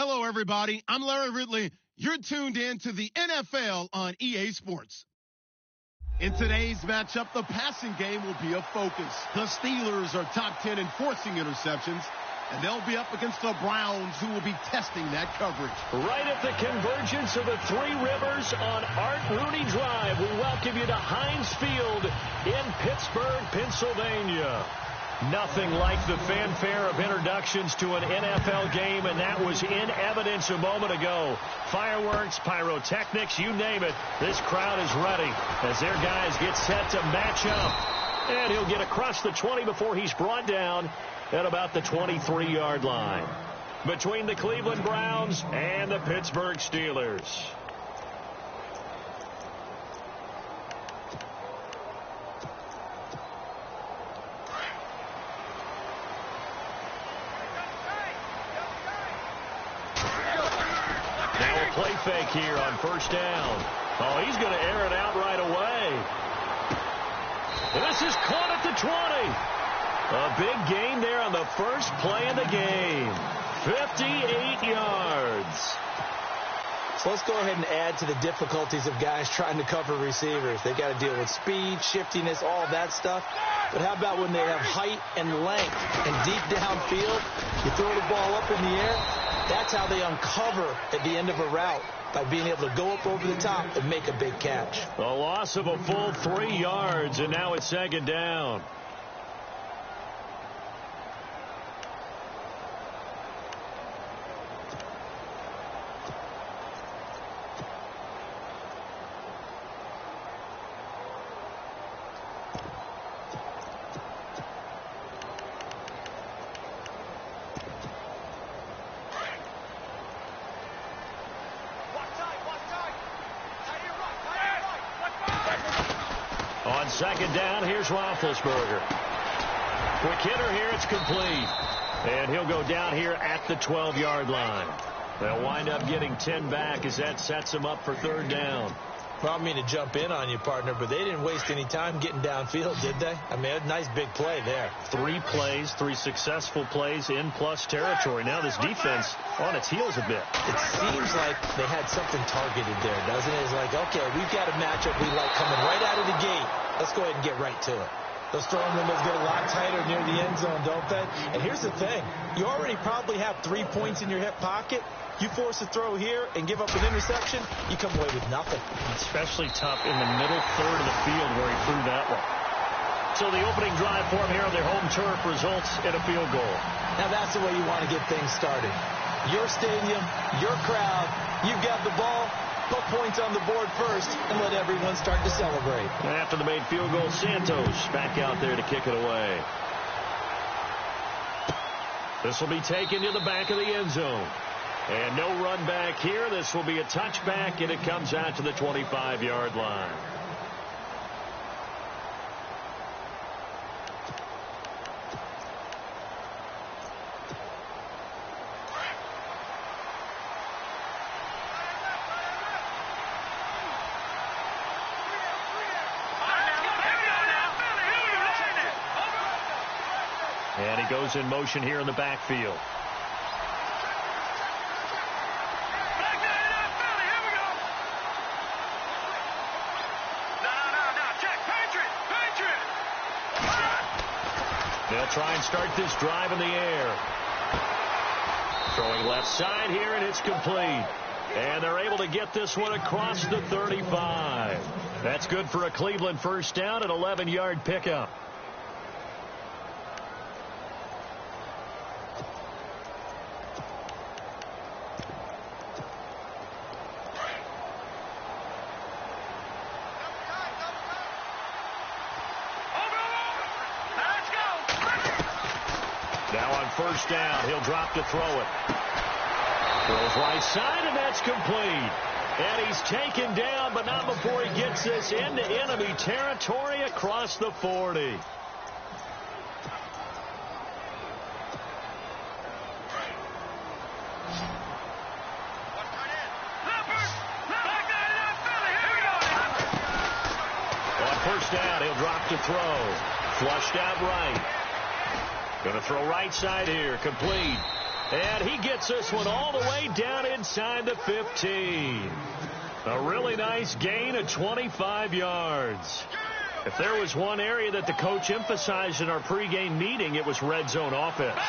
Hello, everybody. I'm Larry Ridley. You're tuned in to the NFL on EA Sports. In today's matchup, the passing game will be a focus. The Steelers are top 10 in forcing interceptions, and they'll be up against the Browns, who will be testing that coverage. Right at the convergence of the Three Rivers on Art Rooney Drive, we welcome you to Heinz Field in Pittsburgh, Pennsylvania. Nothing like the fanfare of introductions to an NFL game, and that was in evidence a moment ago. Fireworks, pyrotechnics, you name it. This crowd is ready as their guys get set to match up. And he'll get across the 20 before he's brought down at about the 23-yard line. Between the Cleveland Browns and the Pittsburgh Steelers. Play fake here on first down. Oh, he's going to air it out right away. This is caught at the 20. A big gain there on the first play of the game. 58 yards. So let's go ahead and add to the difficulties of guys trying to cover receivers. They got to deal with speed, shiftiness, all that stuff. But how about when they have height and length and deep downfield? You throw the ball up in the air. That's how they uncover at the end of a route, by being able to go up over the top and make a big catch. A loss of a full 3 yards, and now it's second down. On second down, here's Roethlisberger. Quick hitter here, it's complete. And he'll go down here at the 12-yard line. They'll wind up getting 10 back as that sets them up for third down. Well, I don't mean to jump in on you, partner, but they didn't waste any time getting downfield, did they? I mean, a nice big play there. 3 plays, 3 successful plays in plus territory. Now this defense on its heels a bit. It seems like they had something targeted there, doesn't it? It's like, okay, we've got a matchup we like coming right out of the gate. Let's go ahead and get right to it. Those throwing windows get a lot tighter near the end zone, don't they? And here's the thing. You already probably have 3 points in your hip pocket. You force a throw here and give up an interception, you come away with nothing. Especially tough in the middle third of the field where he threw that one. So the opening drive for him here on their home turf results in a field goal. Now that's the way you want to get things started. Your stadium, your crowd, you've got the ball. Put points on the board first and let everyone start to celebrate. After the made field goal, Santos back out there to kick it away. This will be taken to the back of the end zone. And no run back here. This will be a touchback, and it comes out to the 25-yard line. And he goes in motion here in the backfield. They'll try and start this drive in the air. Throwing left side here, and it's complete. And they're able to get this one across the 35. That's good for a Cleveland first down, an 11-yard pickup. First down, he'll drop to throw it. Throws right side, and that's complete. And he's taken down, but not before he gets this into enemy territory across the 40. On first down, he'll drop to throw. Flushed out right. Going to throw right side here, complete. And he gets this one all the way down inside the 15. A really nice gain of 25 yards. If there was one area that the coach emphasized in our pregame meeting, it was red zone offense.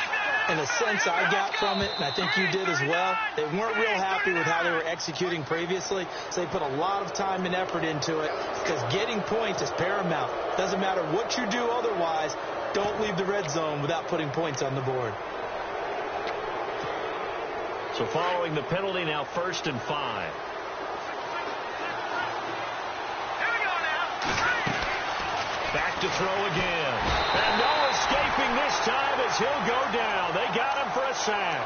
In a sense I got from it, and I think you did as well, they weren't real happy with how they were executing previously, so they put a lot of time and effort into it because getting points is paramount. Doesn't matter what you do otherwise, don't leave the red zone without putting points on the board. So following the penalty, now 1st and 5. Back to throw again. And no escaping this time as he'll go down. They got him for a sack.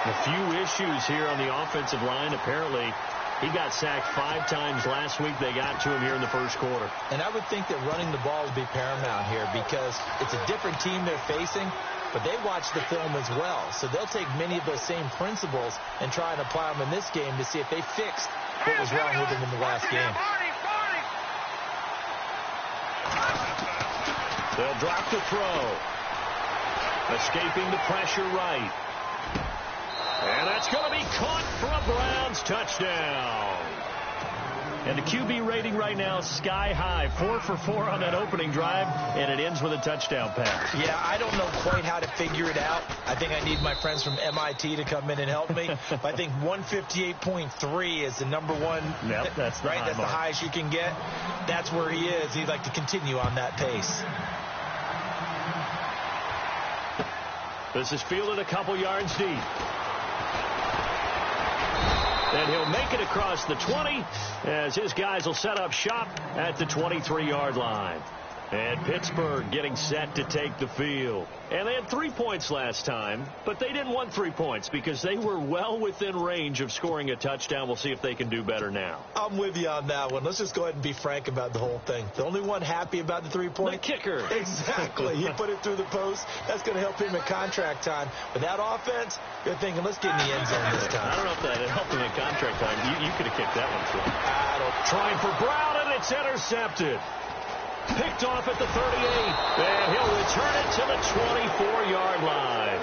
A few issues here on the offensive line. Apparently, he got sacked 5 times last week. They got to him here in the first quarter. And I would think that running the ball would be paramount here because it's a different team they're facing, but they watch the film as well. So they'll take many of those same principles and try and apply them in this game to see if they fixed what was wrong with them in the last game. They'll drop the throw. Escaping the pressure right. And that's going to be caught for a Browns touchdown. And the QB rating right now is sky high. 4 for 4 on that opening drive, and it ends with a touchdown pass. Yeah, I don't know quite how to figure it out. I think I need my friends from MIT to come in and help me. But I think 158.3 is the number one. Yep, that's the right. high That's mark. the highest you can get. That's where he is. He'd like to continue on that pace. This is fielded a couple yards deep. And he'll make it across the 20 as his guys will set up shop at the 23-yard line. And Pittsburgh getting set to take the field. And they had 3 points last time, but they didn't want 3 points because they were well within range of scoring a touchdown. We'll see if they can do better now. I'm with you on that one. Let's just go ahead and be frank about the whole thing. The only one happy about the 3-point? The kicker. Exactly. He put it through the post. That's going to help him in contract time. But that offense, you're thinking, let's get in the end zone this time. I don't know if that helped him in contract time. You could have kicked that one through. Trying for Brown, and it's intercepted. Picked off at the 38, and he'll return it to the 24-yard line.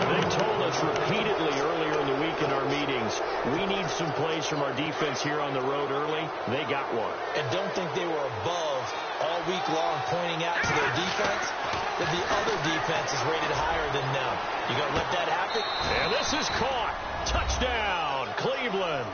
They told us repeatedly earlier in the week in our meetings, we need some plays from our defense here on the road early. They got one. And don't think they were above all week long pointing out to their defense that the other defense is rated higher than them. You going to let that happen? And this is caught. Touchdown, Cleveland.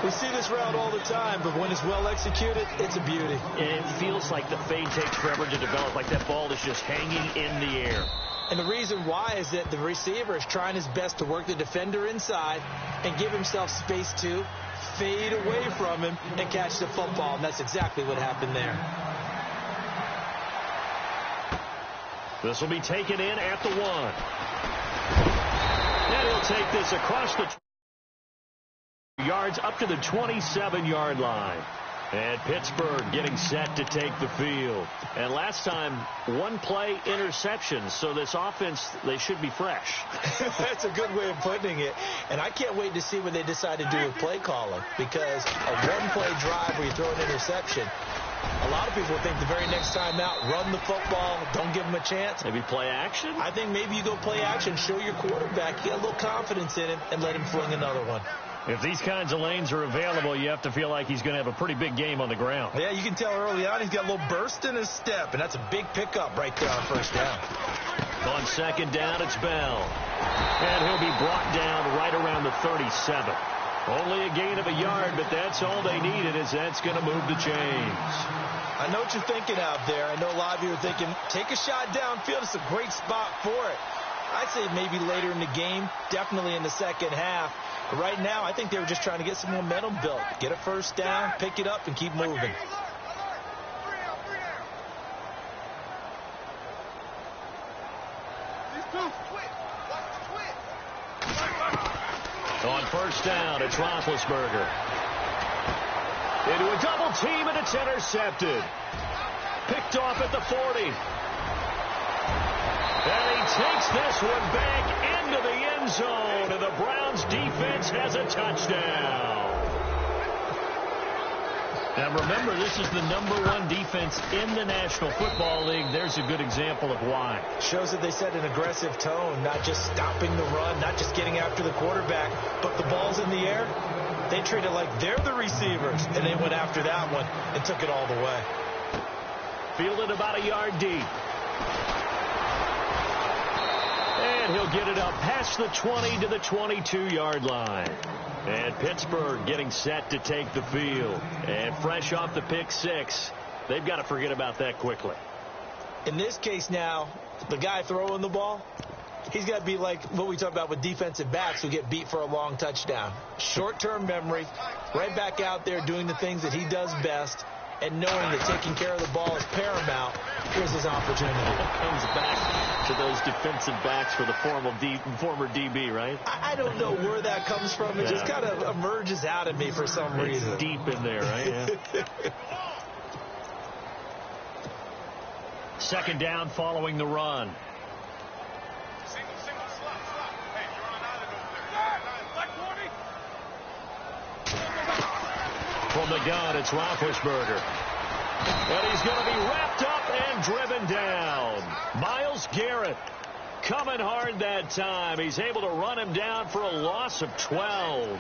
We see this route all the time, but when it's well executed, it's a beauty. It feels like the fade takes forever to develop, like that ball is just hanging in the air. And the reason why is that the receiver is trying his best to work the defender inside and give himself space to fade away from him and catch the football, and that's exactly what happened there. This will be taken in at the 1. And he'll take this across the yards up to the 27-yard line. And Pittsburgh getting set to take the field. And last time, 1 play interception. So this offense, they should be fresh. That's a good way of putting it. And I can't wait to see what they decide to do with play calling. Because a 1-play drive where you throw an interception, a lot of people think the very next time out, run the football, don't give them a chance. Maybe play action? I think maybe you go play action, show your quarterback, get a little confidence in him, and let him fling another one. If these kinds of lanes are available, you have to feel like he's going to have a pretty big game on the ground. Yeah, you can tell early on he's got a little burst in his step, and that's a big pickup right there on first down. On second down, it's Bell. And he'll be brought down right around the 37. Only a gain of a yard, but that's all they needed, as that's going to move the chains. I know what you're thinking out there. I know a lot of you are thinking, take a shot downfield. It's a great spot for it. I'd say maybe later in the game, definitely in the second half. But right now, I think they were just trying to get some momentum built. Get a first down, pick it up, and keep moving. On first down, it's Roethlisberger. Into a double team, and it's intercepted. Picked off at the 40. And he takes this one back into the end zone, and the Browns defense has a touchdown. Now remember, this is the #1 defense in the National Football League. There's a good example of why. Shows that they set an aggressive tone, not just stopping the run, not just getting after the quarterback, but the ball's in the air. They treat it like they're the receivers, and they went after that one and took it all the way. Fielded about a yard deep. And he'll get it up past the 20 to the 22-yard line. And Pittsburgh getting set to take the field. And fresh off the pick six, they've got to forget about that quickly. In this case now, the guy throwing the ball, he's got to be like what we talk about with defensive backs who get beat for a long touchdown. Short-term memory, right back out there doing the things that he does best, and knowing that taking care of the ball is paramount. Here's his opportunity. Comes back to those defensive backs for the former DB, right? I don't know where that comes from. It just kind of emerges out of me for some reason. It's deep in there, right? Yeah. Second down following the run. From the gun, it's Roethlisberger. And he's going to be wrapped up and driven down. Myles Garrett coming hard that time. He's able to run him down for a loss of 12.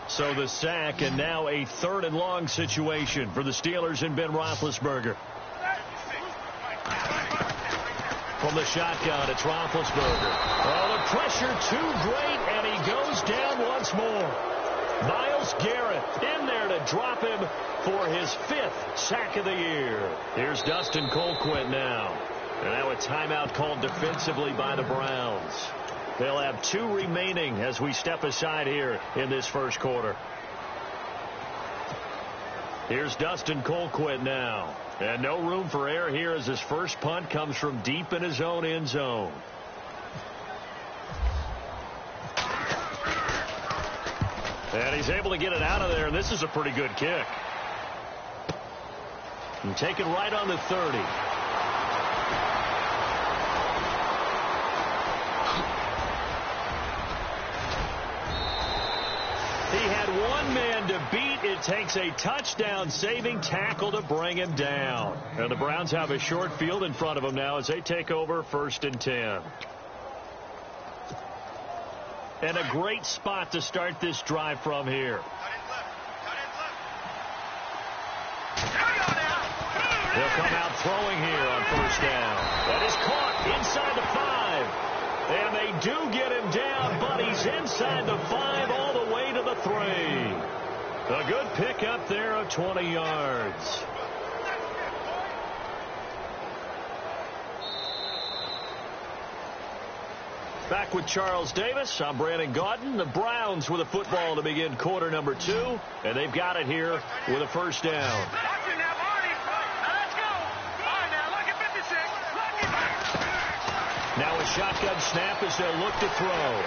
So the sack, and now a 3rd and long situation for the Steelers and Ben Roethlisberger. From the shotgun, it's Roethlisberger. Oh, the pressure too great, and he goes down once more. Myles Garrett in there to drop him for his 5th sack of the year. Here's Dustin Colquitt now. And now a timeout called defensively by the Browns. They'll have 2 remaining as we step aside here in this first quarter. Here's Dustin Colquitt now. And no room for error here as his first punt comes from deep in his own end zone. And he's able to get it out of there, and this is a pretty good kick. And taken right on the 30. He had one man to beat. It takes a touchdown-saving tackle to bring him down. And the Browns have a short field in front of them now as they take over 1st and 10. And a great spot to start this drive from here. They'll come out throwing here on 1st down. That is caught inside the 5. And they do get him down, but he's inside the 5 all the way to the 3. A good pickup there of 20 yards. Back with Charles Davis. I'm Brandon Gaudin. The Browns with a football to begin quarter number 2. And they've got it here with a 1st down. Now a shotgun snap as they'll look to throw.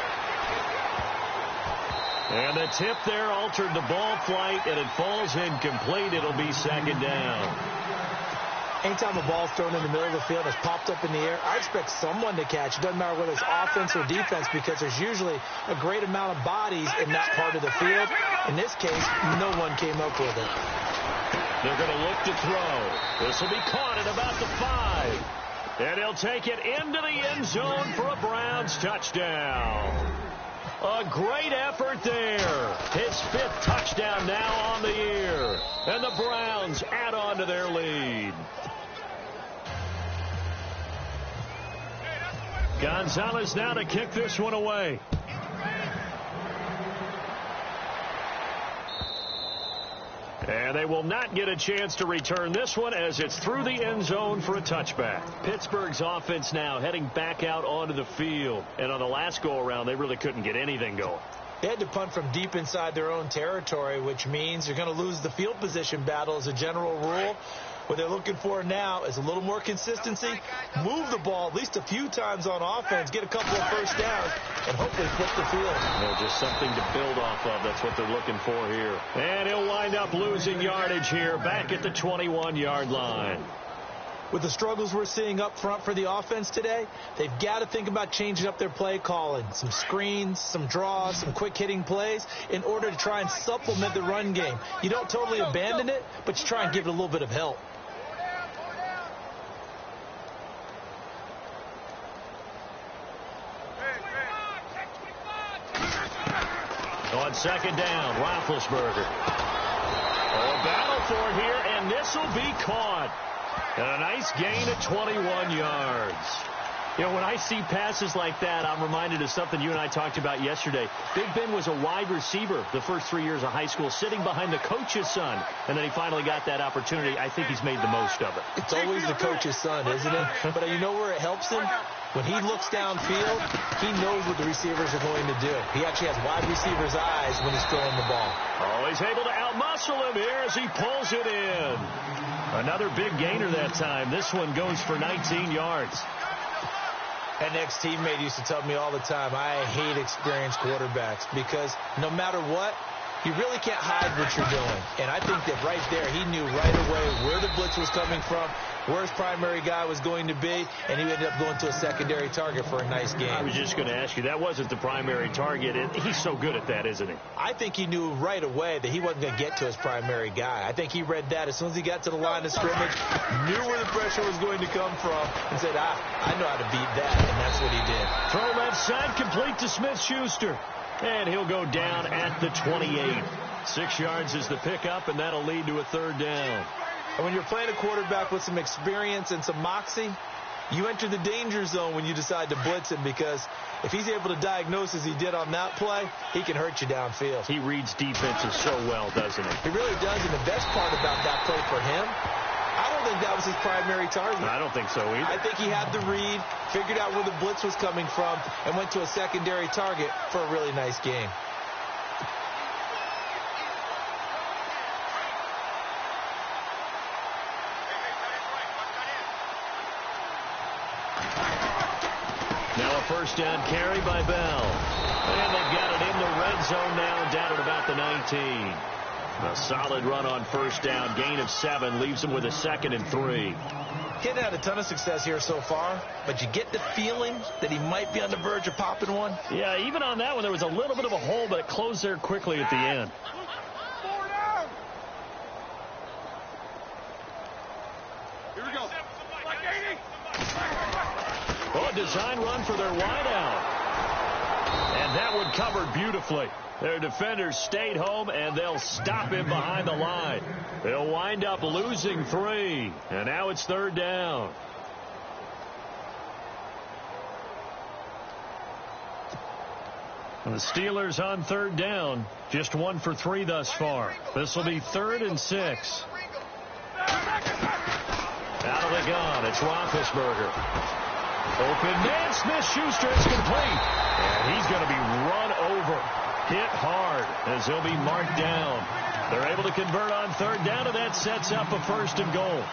And the tip there altered the ball flight, and it falls incomplete. It'll be 2nd down. Anytime a ball's thrown in the middle of the field, it's popped up in the air, I expect someone to catch. It doesn't matter whether it's offense or defense, because there's usually a great amount of bodies in that part of the field. In this case, no one came up with it. They're going to look to throw. This will be caught at about the 5. And he'll take it into the end zone for a Browns touchdown. A great effort there. His 5th touchdown now on the year. And the Browns add on to their lead. Gonzalez now to kick this one away. And they will not get a chance to return this one as it's through the end zone for a touchback. Pittsburgh's offense now heading back out onto the field. And on the last go-around, they really couldn't get anything going. They had to punt from deep inside their own territory, which means you're going to lose the field position battle as a general rule. What they're looking for now is a little more consistency, move the ball at least a few times on offense, get a couple of 1st downs, and hopefully flip the field. No, just something to build off of. That's what they're looking for here. And he'll wind up losing yardage here back at the 21-yard line. With the struggles we're seeing up front for the offense today, they've got to think about changing up their play calling. Some screens, some draws, some quick-hitting plays in order to try and supplement the run game. You don't totally abandon it, but you try and give it a little bit of help. On second down, Roethlisberger. A battle for it here, and this will be caught. And a nice gain of 21 yards. You know, when I see passes like that, I'm reminded of something you and I talked about yesterday. Big Ben was a wide receiver the first 3 years of high school, sitting behind the coach's son. And then he finally got that opportunity. I think he's made the most of it. It's always the coach's son, isn't it? But you know where it helps him? When he looks downfield, he knows what the receivers are going to do. He actually has wide receivers' eyes when he's throwing the ball. Oh, he's able to outmuscle him here as he pulls it in. Another big gainer that time. This one goes for 19 yards. An ex-teammate used to tell me all the time, I hate experienced quarterbacks because no matter what, you really can't hide what you're doing. And I think that right there, he knew right away where the blitz was coming from, where his primary guy was going to be, and he ended up going to a secondary target for a nice game. I was just going to ask you, that wasn't the primary target. He's so good at that, isn't he? I think he knew right away that he wasn't going to get to his primary guy. I think he read that as soon as he got to the line of scrimmage, knew where the pressure was going to come from, and said, I know how to beat that, and that's what he did. Throw left side, complete to Smith-Schuster. And he'll go down at the 28. 6 yards is the pickup, and that'll lead to a third down. And when you're playing a quarterback with some experience and some moxie, you enter the danger zone when you decide to blitz him, because if he's able to diagnose as he did on that play, he can hurt you downfield. He reads defenses so well, doesn't he? He really does, and the best part about that play for him, I don't think that was his primary target. I don't think so either. I think he had the read, figured out where the blitz was coming from, and went to a secondary target for a really nice game. Now a first down carry by Bell. And they've got it in the red zone now, down at about the 19. A solid run on first down, gain of 7, leaves him with a 2nd and 3. He hadn't had a ton of success here so far, but you get the feeling that he might be on the verge of popping one. Yeah, even on that one, there was a little bit of a hole, but it closed there quickly at the end. Here we go. Oh, a design run for their wideout. And that one covered beautifully. Their defenders stayed home, and they'll stop him behind the line. They'll wind up losing 3. And now it's third down. The Steelers on third down. Just 1 for 3 thus far. This will be 3rd and 6. Out of the gun, it's Roethlisberger. Open man, Smith-Schuster is complete. And he's going to be run over. Hit hard as he'll be marked down. They're able to convert on third down, and that sets up a 1st and goal.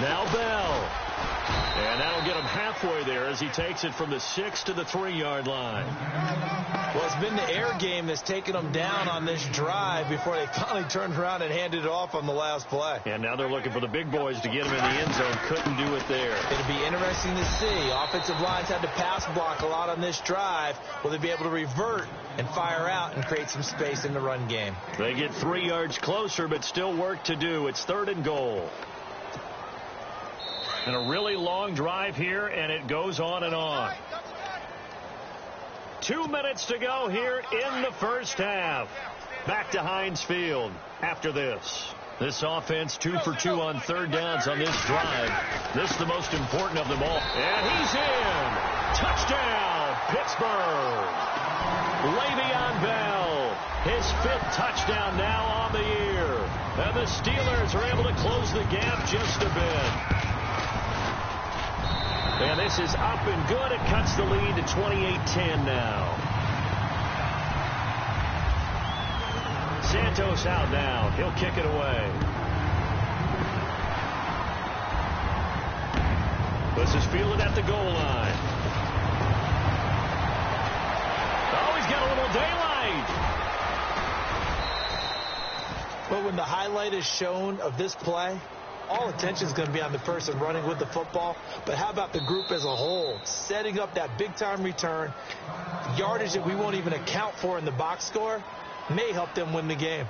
Now Bell. And that'll get him halfway there as he takes it from the 6 to the 3-yard line. Well, it's been the air game that's taken them down on this drive before they finally turned around and handed it off on the last play. And now they're looking for the big boys to get him in the end zone. Couldn't do it there. It'll be interesting to see. Offensive lines had to pass block a lot on this drive. Will they be able to revert and fire out and create some space in the run game? They get 3 yards closer, but still work to do. It's 3rd and goal. And a really long drive here, and it goes on and on. 2 minutes to go here in the first half. Back to Heinz Field after this. This offense 2 for 2 on third downs on this drive. This is the most important of them all. And he's in. Touchdown, Pittsburgh. Le'Veon Bell. His 5th touchdown now on the year. And the Steelers are able to close the gap just a bit. And this is up and good. It cuts the lead to 28-10 now. Santos out now. He'll kick it away. This is fielded at the goal line. Oh, he's got a little daylight. But when the highlight is shown of this play, all attention is going to be on the person running with the football. But how about the group as a whole? Setting up that big-time return, yardage that we won't even account for in the box score, may help them win the game.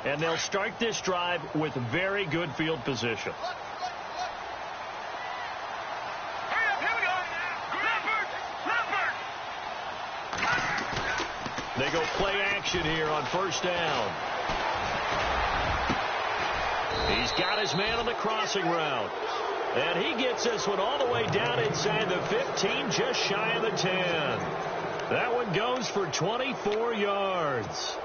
And they'll start this drive with very good field position. They go play action here on first down. He's got his man on the crossing route. And he gets this one all the way down inside the 15, just shy of the 10. That one goes for 24 yards.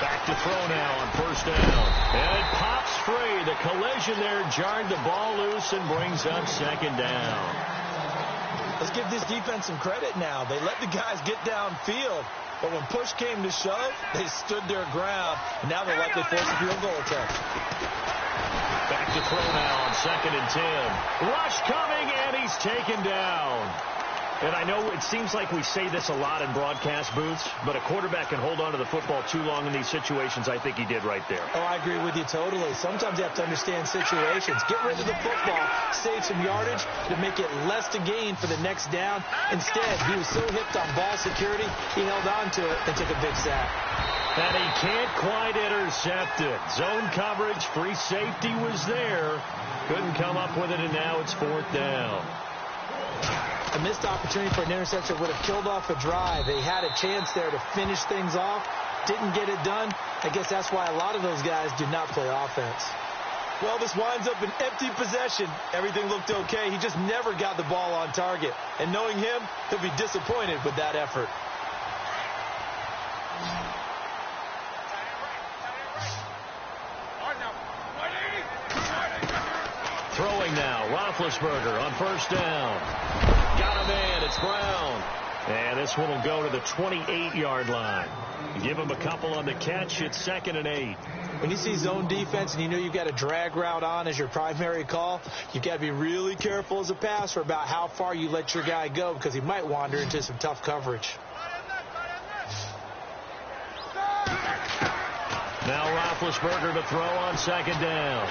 Back to throw now on first down. And it pops free. The collision there jarred the ball loose and brings up second down. Let's give this defense some credit now. They let the guys get downfield. But when push came to shove, they stood their ground. And now they're likely force a field goal attempt. Back to throw now on second and 10. Rush coming, and he's taken down. And I know it seems like we say this a lot in broadcast booths, but a quarterback can hold on to the football too long in these situations. I think he did right there. Oh, I agree with you totally. Sometimes you have to understand situations. Get rid of the football, save some yardage to make it less to gain for the next down. Instead, he was so hipped on ball security, he held on to it and took a big sack. And he can't quite intercept it. Zone coverage, free safety was there. Couldn't come up with it, and now it's fourth down. A missed opportunity for an interception would have killed off a drive. They had a chance there to finish things off. Didn't get it done. I guess that's why a lot of those guys do not play offense. Well, this winds up an empty possession. Everything looked okay. He just never got the ball on target. And knowing him, he'll be disappointed with that effort. Throwing now, Roethlisberger on first down. Got a man, it's Brown. And this one will go to the 28-yard line. Give him a couple on the catch, it's 2nd and 8. When you see zone defense and you know you've got a drag route on as your primary call, you've got to be really careful as a passer about how far you let your guy go because he might wander into some tough coverage. Now Roethlisberger to throw on second down.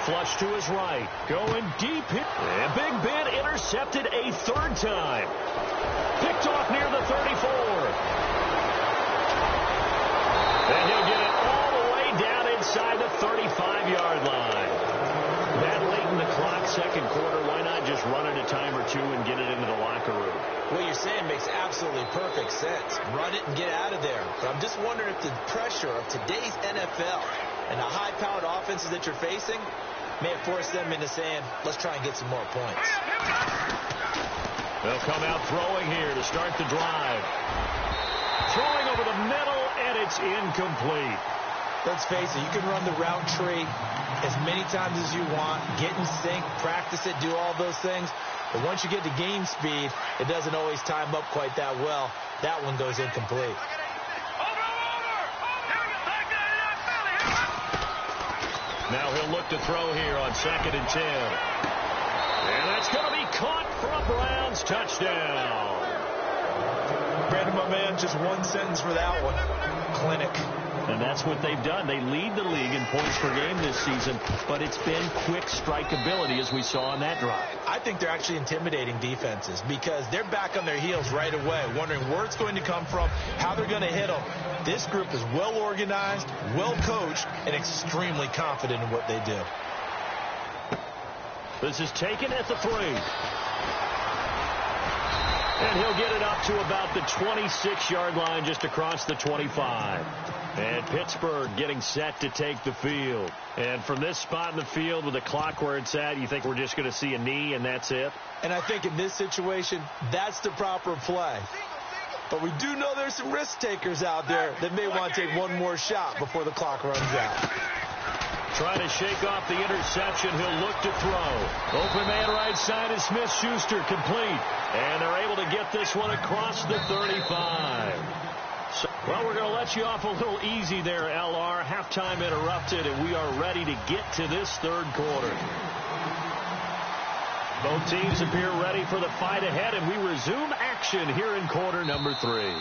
Flush to his right. Going deep here. And Big Ben intercepted a third time. Picked off near the 34. And he'll get it all the way down inside the 35-yard line. That late in the clock, second quarter, why not just run it a time or two and get it into the locker room? What you're saying makes absolutely perfect sense. Run it and get out of there. But I'm just wondering if the pressure of today's NFL and the high-powered offenses that you're facing may have forced them into saying, let's try and get some more points. They'll come out throwing here to start the drive. Throwing over the middle, and it's incomplete. Let's face it, you can run the route tree as many times as you want, get in sync, practice it, do all those things. But once you get to game speed, it doesn't always time up quite that well. That one goes incomplete. Now he'll look to throw here on 2nd and 10. And that's going to be caught for a Browns touchdown. Brandon, my man, just one sentence for that one. Clinic. And that's what they've done. They lead the league in points per game this season, but it's been quick strike ability as we saw on that drive. I think they're actually intimidating defenses because they're back on their heels right away, wondering where it's going to come from, how they're going to hit them. This group is well organized, well coached, and extremely confident in what they do. This is taken at the 3. And he'll get it up to about the 26-yard line just across the 25. And Pittsburgh getting set to take the field. And from this spot in the field with the clock where it's at, you think we're just going to see a knee and that's it? And I think in this situation, that's the proper play. But we do know there's some risk takers out there that may want to take one more shot before the clock runs out. Trying to shake off the interception. He'll look to throw. Open man right side is Smith-Schuster, complete. And they're able to get this one across the 35. Well, we're going to let you off a little easy there, LR. Halftime interrupted, and we are ready to get to this third quarter. Both teams appear ready for the fight ahead, and we resume action here in quarter number 3.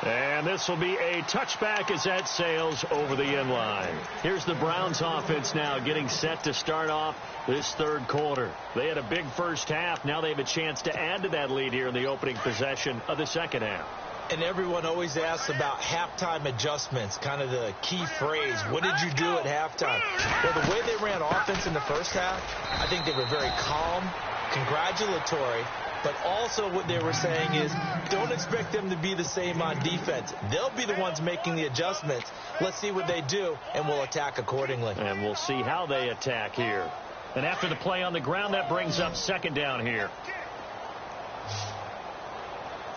And this will be a touchback as that sails over the end line. Here's the Browns offense now getting set to start off this third quarter. They had a big first half. Now they have a chance to add to that lead here in the opening possession of the second half. And everyone always asks about halftime adjustments, kind of the key phrase. What did you do at halftime? Well, the way they ran offense in the first half, I think they were very calm, congratulatory, but also what they were saying is don't expect them to be the same on defense. They'll be the ones making the adjustments. Let's see what they do, and we'll attack accordingly. And we'll see how they attack here. And after the play on the ground, that brings up second down here.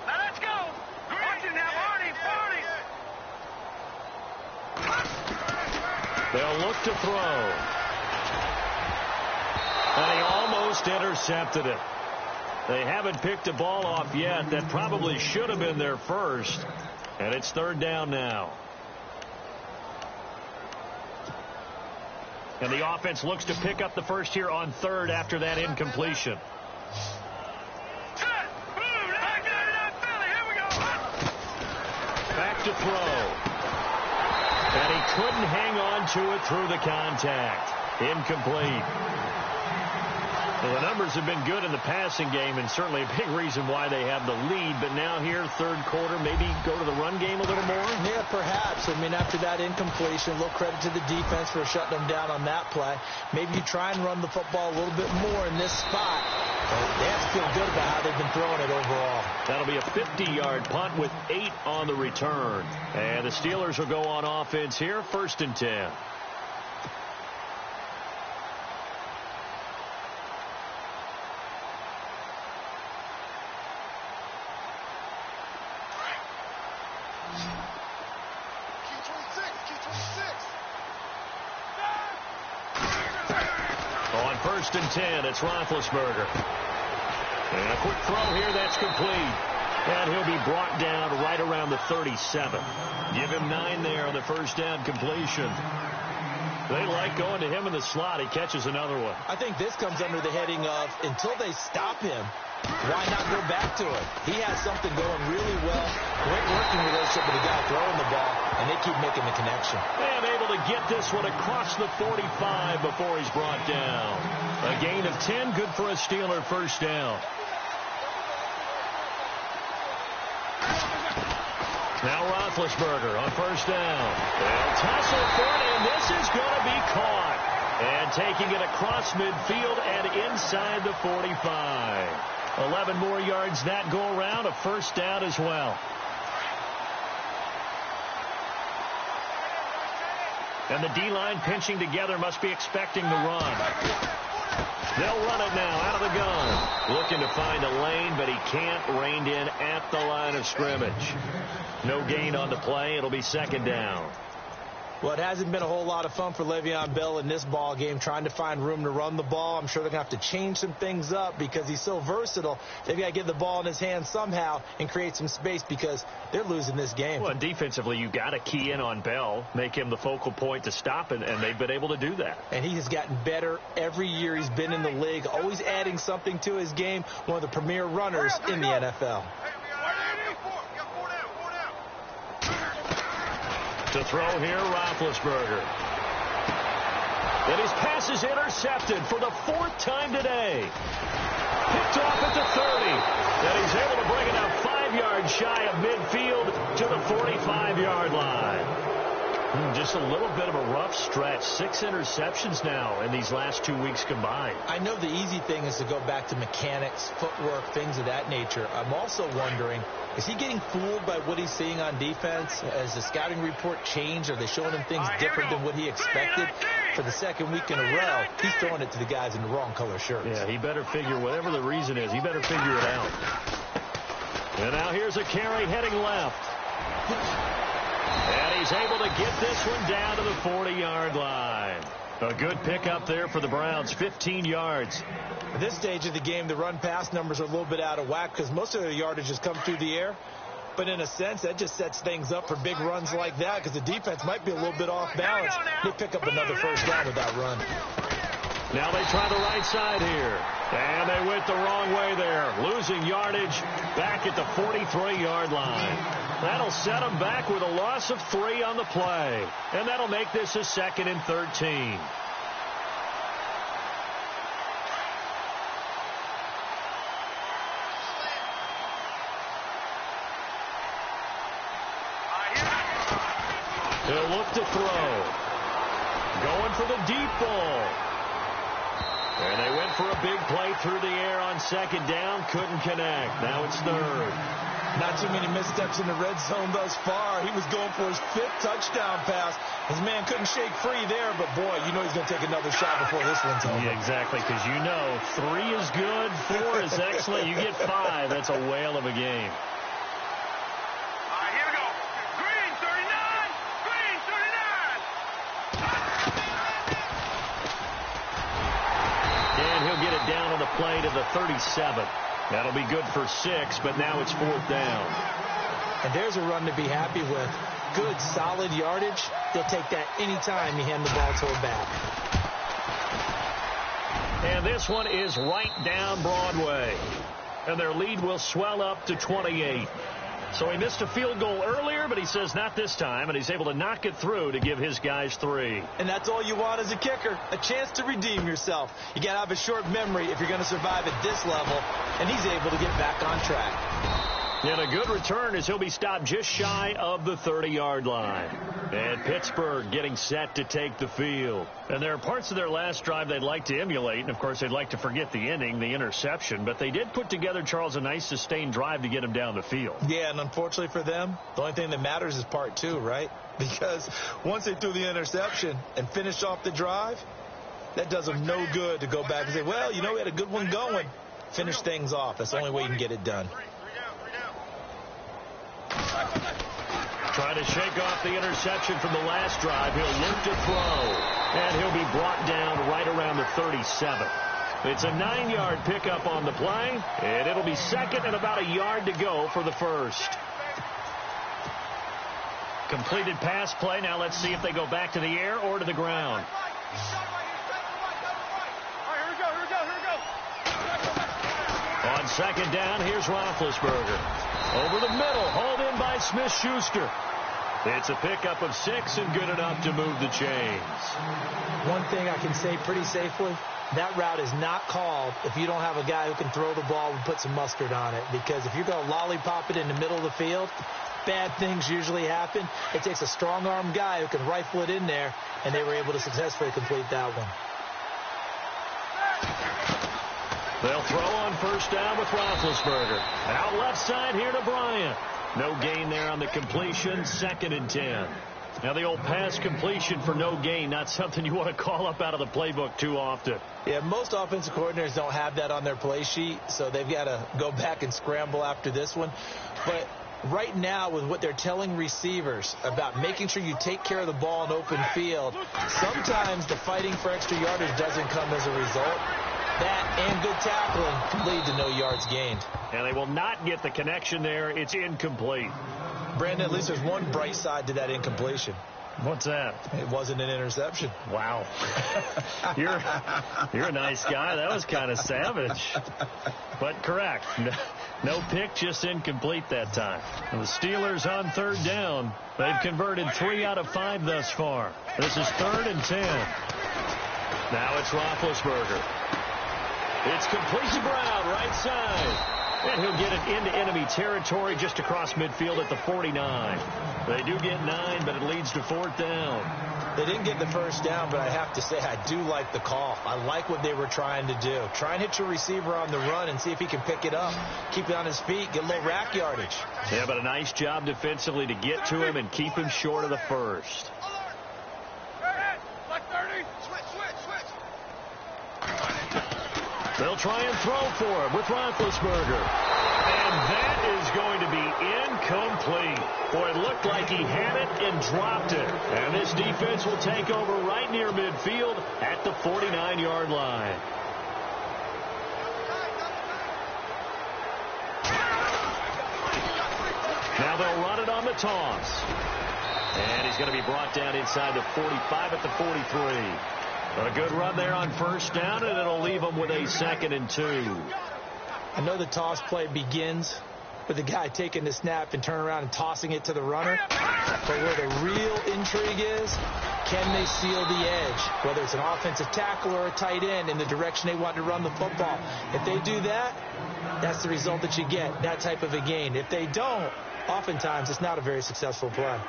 Now let's go. Watch it now, Marty. They'll look to throw. And he almost intercepted it. They haven't picked a ball off yet. That probably should have been their first. And it's third down now. And the offense looks to pick up the first here on third after that incompletion. Back to throw. And he couldn't hang on to it through the contact. Incomplete. Well, the numbers have been good in the passing game, and certainly a big reason why they have the lead. But now here, third quarter, maybe go to the run game a little more? Yeah, perhaps. I mean, after that incompletion, a little credit to the defense for shutting them down on that play. Maybe you try and run the football a little bit more in this spot. But they have to feel good about how they've been throwing it overall. That'll be a 50-yard punt with 8 on the return. And the Steelers will go on offense here, 1st and 10. On 1st and 10, it's Roethlisberger. And a quick throw here, that's complete. And he'll be brought down right around the 37. Give him 9 there on the first down completion. They like going to him in the slot. He catches another one. I think this comes under the heading of until they stop him, why not go back to it? He has something going really well. Great working relationship with the guy throwing the ball, and they keep making the connection. And able to get this one across the 45 before he's brought down. A gain of 10, good for a Steeler first down. Now Roethlisberger on first down. They'll tussle for it, and this is going to be caught. And taking it across midfield and inside the 45. 11 more yards that go around, a first down as well. And the D-line pinching together, must be expecting the run. They'll run it now out of the gun. Looking to find a lane, but he can't. Reined in at the line of scrimmage. No gain on the play. It'll be second down. Well, it hasn't been a whole lot of fun for Le'Veon Bell in this ball game, trying to find room to run the ball. I'm sure they're going to have to change some things up because he's so versatile. They've got to get the ball in his hands somehow and create some space because they're losing this game. Well, defensively, you got to key in on Bell, make him the focal point to stop it, and they've been able to do that. And he has gotten better every year he's been in the league, always adding something to his game, one of the premier runners in the NFL. To throw here, Roethlisberger. And his pass is intercepted for the 4th time today. Picked off at the 30. And he's able to bring it up 5 yards shy of midfield to the 45-yard line. Just a little bit of a rough stretch. 6 interceptions now in these last 2 weeks combined. I know the easy thing is to go back to mechanics, footwork, things of that nature. I'm also wondering, is he getting fooled by what he's seeing on defense? Has the scouting report changed? Are they showing him things different than what he expected? For the second week in a row, he's throwing it to the guys in the wrong color shirts. Yeah, he better figure, whatever the reason is, he better figure it out. And now here's a carry heading left. And he's able to get this one down to the 40-yard line. A good pickup there for the Browns, 15 yards. At this stage of the game, the run-pass numbers are a little bit out of whack because most of their yardage has come through the air. But in a sense, that just sets things up for big runs like that because the defense might be a little bit off balance. They pick up another first down with that run. Now they try the right side here. And they went the wrong way there. Losing yardage back at the 43-yard line. That'll set them back with a loss of 3 on the play. And that'll make this a 2nd and 13. He'll look to throw. Going for the deep ball. And they went for a big play through the air on 2nd down. Couldn't connect. Now it's 3rd. Not too many missteps in the red zone thus far. He was going for his 5th touchdown pass. His man couldn't shake free there, but boy, you know he's going to take another shot before this one's over. Yeah, exactly, because you know 3 is good, 4 is excellent. You get 5, that's a whale of a game. Here we go. Green 39. Green 39. And he'll get it down on the play to the 37. That'll be good for 6, but now it's 4th down. And there's a run to be happy with. Good, solid yardage. They'll take that anytime you hand the ball to a back. And this one is right down Broadway. And their lead will swell up to 28. So he missed a field goal earlier, but he says not this time, and he's able to knock it through to give his guys 3. And that's all you want as a kicker, a chance to redeem yourself. You got to have a short memory if you're going to survive at this level, and he's able to get back on track. And a good return as he'll be stopped just shy of the 30-yard line. And Pittsburgh getting set to take the field. And there are parts of their last drive they'd like to emulate. And, of course, they'd like to forget the ending, the interception. But they did put together, Charles, a nice sustained drive to get him down the field. Yeah, and unfortunately for them, the only thing that matters is part 2, right? Because once they threw the interception and finished off the drive, that does them no good to go back and say, well, you know, we had a good one going. Finish things off. That's the only way you can get it done. Trying to shake off the interception from the last drive. He'll look to throw. And he'll be brought down right around the 37. It's a 9-yard pickup on the play. And it'll be 2nd and about a yard to go for the first. Completed pass play. Now let's see if they go back to the air or to the ground. On 2nd down, here's Roethlisberger. Over the middle, hauled in by Smith-Schuster. It's a pickup of 6 and good enough to move the chains. One thing I can say pretty safely, that route is not called if you don't have a guy who can throw the ball and put some mustard on it. Because if you're going to lollipop it in the middle of the field, bad things usually happen. It takes a strong-armed guy who can rifle it in there, and they were able to successfully complete that one. They'll throw on 1st down with Roethlisberger. Out left side here to Bryant. No gain there on the completion. 2nd and 10. Now the old pass completion for no gain, not something you want to call up out of the playbook too often. Yeah, most offensive coordinators don't have that on their play sheet, so they've got to go back and scramble after this one. But right now, with what they're telling receivers about making sure you take care of the ball in open field, sometimes the fighting for extra yardage doesn't come as a result. That and good tackling can lead to no yards gained. And they will not get the connection there. It's incomplete. Brandon, at least there's one bright side to that incompletion. What's that? It wasn't an interception. Wow. You're a nice guy. That was kind of savage. But correct. No pick, just incomplete that time. And the Steelers on 3rd down. They've converted 3 out of 5 thus far. This is 3rd and 10. Now it's Roethlisberger. It's complete to Brown, right side. And he'll get it into enemy territory just across midfield at the 49. They do get 9, but it leads to 4th down. They didn't get the first down, but I have to say I do like the call. I like what they were trying to do. Try and hit your receiver on the run and see if he can pick it up. Keep it on his feet, get a little rack yardage. Yeah, but a nice job defensively to get to him and keep him short of the first. They'll try and throw for him with Roethlisberger. And that is going to be incomplete. Boy, it looked like he had it and dropped it. And this defense will take over right near midfield at the 49-yard line. Now they'll run it on the toss. And he's going to be brought down inside the 45 at the 43. A good run there on first down, and it'll leave them with a 2nd and 2. I know the toss play begins with the guy taking the snap and turning around and tossing it to the runner. But where the real intrigue is, can they seal the edge? Whether it's an offensive tackle or a tight end in the direction they want to run the football. If they do that, that's the result that you get, that type of a gain. If they don't, oftentimes it's not a very successful play.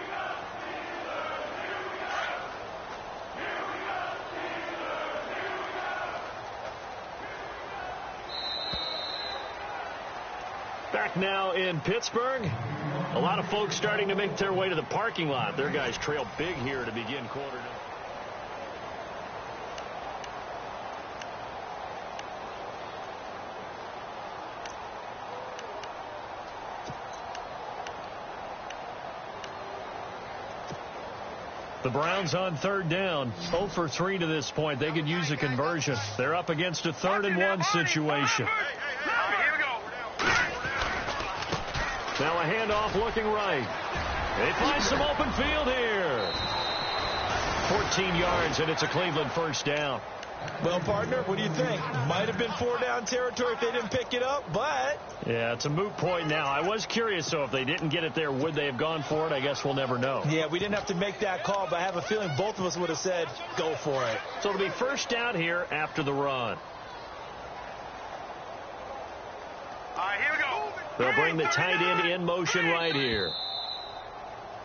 Back now in Pittsburgh. A lot of folks starting to make their way to the parking lot. Their guys trail big here to begin quarter number. The Browns on 3rd down, 0 for 3 to this point. They could use a conversion. They're up against a 3rd and 1 situation. Now a handoff looking right. They find some open field here. 14 yards, and it's a Cleveland first down. Well, partner, what do you think? Might have been 4-down territory if they didn't pick it up, but... Yeah, it's a moot point now. I was curious, so if they didn't get it there, would they have gone for it? I guess we'll never know. Yeah, we didn't have to make that call, but I have a feeling both of us would have said, go for it. So it'll be first down here after the run. All right, here we go. They'll bring the tight end in motion right here.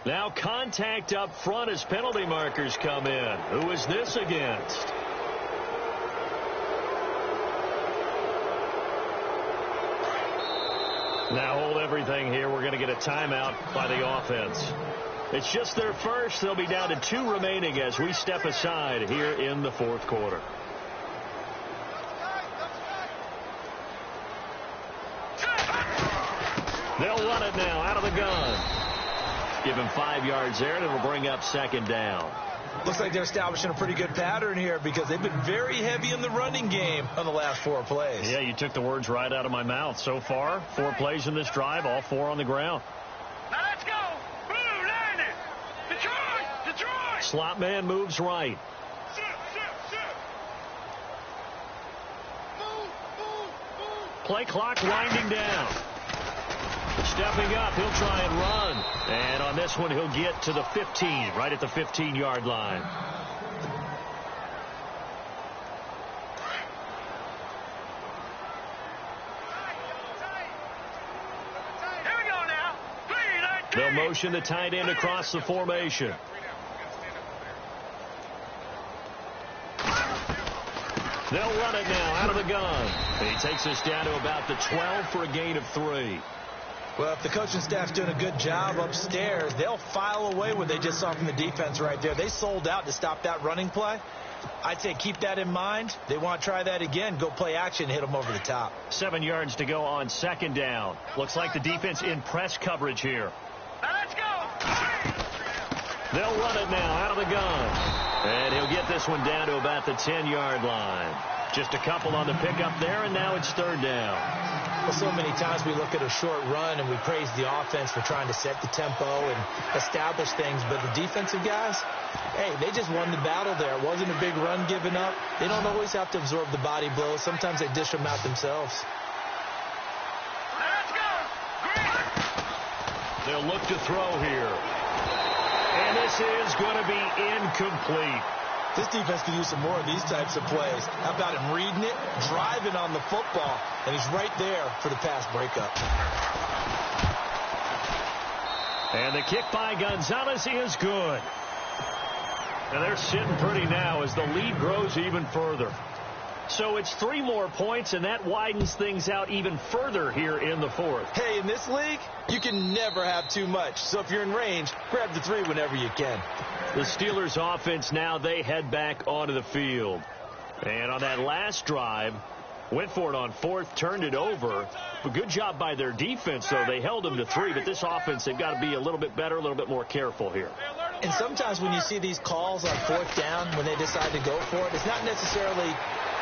Now contact up front as penalty markers come in. Who is this against? Now hold everything here. We're going to get a timeout by the offense. It's just their first. They'll be down to 2 remaining as we step aside here in the 4th quarter. They'll run it now out of the gun. Give him 5 yards there, and it'll bring up 2nd down. Looks like they're establishing a pretty good pattern here because they've been very heavy in the running game on the last 4 plays. Yeah, you took the words right out of my mouth. So far, 4 plays in this drive, all 4 on the ground. Now let's go. Blue, landed. Detroit. Slot man moves right. Play clock winding down. Stepping up, he'll try and run. And on this one, he'll get to the 15, right at the 15-yard line. Here we go now. They'll motion the tight end across the formation. They'll run it now out of the gun. He takes us down to about the 12 for a gain of 3. Well, if the coaching staff's doing a good job upstairs, they'll file away what they just saw from the defense right there. They sold out to stop that running play. I'd say keep that in mind. They want to try that again. Go play action, hit them over the top. 7 yards to go on 2nd down. Looks like the defense in press coverage here. Now let's go. They'll run it now out of the gun. And he'll get this one down to about the 10-yard line. Just a couple on the pickup there, and now it's 3rd down. Well, so many times we look at a short run and we praise the offense for trying to set the tempo and establish things. But the defensive guys, hey, they just won the battle there. It wasn't a big run given up. They don't always have to absorb the body blows. Sometimes they dish them out themselves. Let's go. They'll look to throw here. And this is going to be incomplete. This defense can use some more of these types of plays. How about him reading it, driving on the football, and he's right there for the pass breakup. And the kick by Gonzalez is good. And they're sitting pretty now as the lead grows even further. So it's 3 more points, and that widens things out even further here in the 4th. Hey, in this league, you can never have too much. So if you're in range, grab the 3 whenever you can. The Steelers offense now, they head back onto the field. And on that last drive, went for it on 4th, turned it over. But good job by their defense, though. They held them to 3, but this offense, they've got to be a little bit better, a little bit more careful here. And sometimes when you see these calls on 4th down, when they decide to go for it, it's not necessarily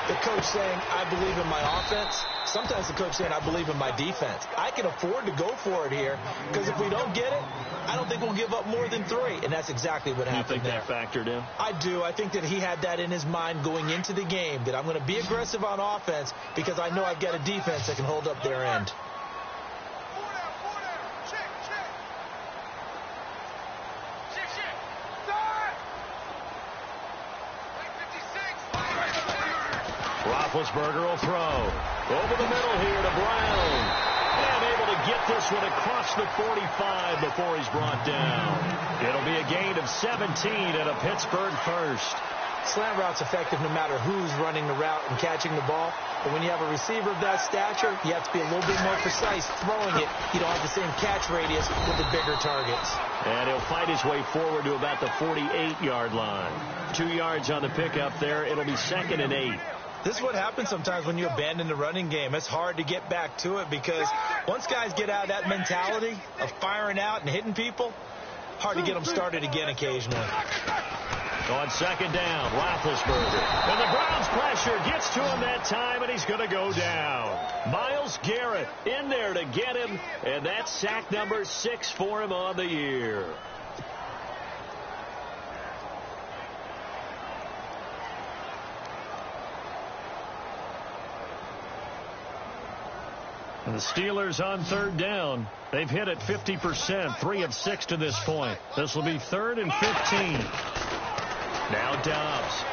the coach saying, I believe in my offense. Sometimes the coach saying, I believe in my defense. I can afford to go for it here because if we don't get it, I don't think we'll give up more than 3. And that's exactly what happened there. You think that factored in? I do. I think that he had that in his mind going into the game, that I'm going to be aggressive on offense because I know I've got a defense that can hold up their end. Roethlisberger will throw. Over the middle here to Brown. And able to get this one across the 45 before he's brought down. It'll be a gain of 17 and a Pittsburgh first. Slant route's effective no matter who's running the route and catching the ball. But when you have a receiver of that stature, you have to be a little bit more precise throwing it. You don't have the same catch radius with the bigger targets. And he'll fight his way forward to about the 48-yard line. 2 yards on the pickup there. It'll be 2nd and 8. This is what happens sometimes when you abandon the running game. It's hard to get back to it because once guys get out of that mentality of firing out and hitting people, hard to get them started again occasionally. On 2nd down, Roethlisberger. And the Browns pressure gets to him that time, and he's going to go down. Myles Garrett in there to get him, and that's sack number 6 for him on the year. And the Steelers on 3rd down. They've hit it 50%, 3 of 6 to this point. This will be 3rd and 15. Now Dobbs.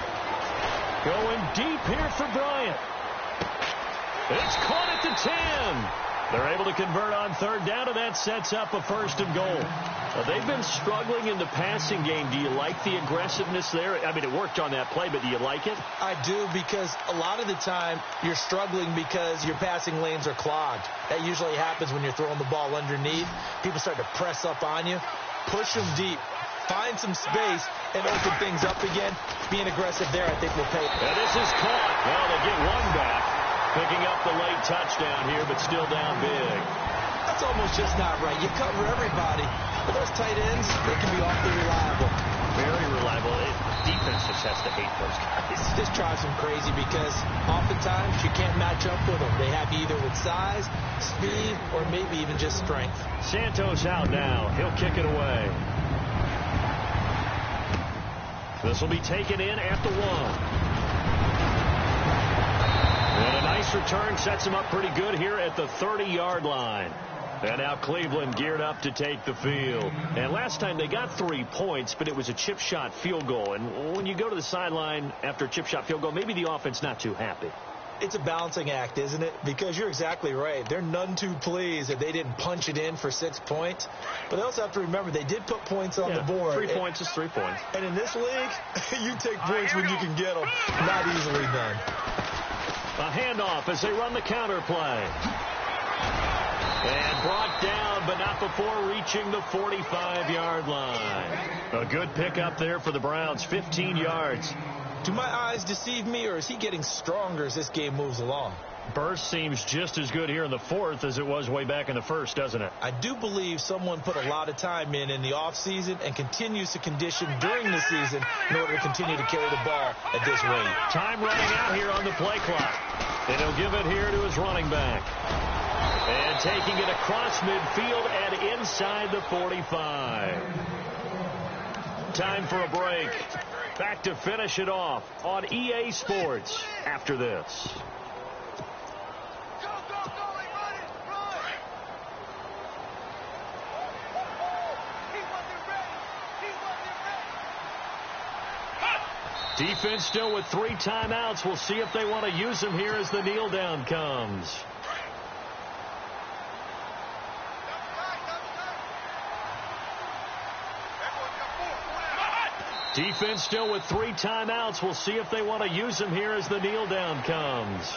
Going deep here for Bryant. It's caught at the 10. They're able to convert on 3rd down, and that sets up a 1st and goal. They've been struggling in the passing game. Do you like the aggressiveness there? I mean, it worked on that play, but do you like it? I do, because a lot of the time you're struggling because your passing lanes are clogged. That usually happens when you're throwing the ball underneath. People start to press up on you. Push them deep. Find some space and open things up again. Being aggressive there, I think, will pay. And this is caught. Well, they get one back. Picking up the late touchdown here, but still down big. That's almost just not right. You cover everybody. But those tight ends, they can be awfully reliable. Very reliable. Defense just has to hate those guys. This drives them crazy because oftentimes you can't match up with them. They have you either with size, speed, or maybe even just strength. Santos out now. He'll kick it away. This will be taken in at the 1. And a nice return sets him up pretty good here at the 30-yard line. And now Cleveland geared up to take the field. And last time they got 3 points, but it was a chip shot field goal. And when you go to the sideline after a chip shot field goal, maybe the offense not too happy. It's a balancing act, isn't it? Because you're exactly right. They're none too pleased that they didn't punch it in for 6 points. But they also have to remember they did put points on the board. 3 points is 3 points. And in this league, you take points when you can get them. Not easily done. A handoff as they run the counter play. And brought down, but not before reaching the 45-yard line. A good pickup there for the Browns, 15 yards. Do my eyes deceive me, or is he getting stronger as this game moves along? Burst seems just as good here in the 4th as it was way back in the 1st, doesn't it? I do believe someone put a lot of time in the offseason and continues to condition during the season in order to continue to carry the ball at this rate. Time running out here on the play clock. And he'll give it here to his running back. And taking it across midfield and inside the 45. Time for a break. Back to finish it off on EA Sports after this. Defense still with 3 timeouts. We'll see if they want to use them here as the kneel down comes. Defense still with 3 timeouts. We'll see if they want to use them here as the kneel down comes.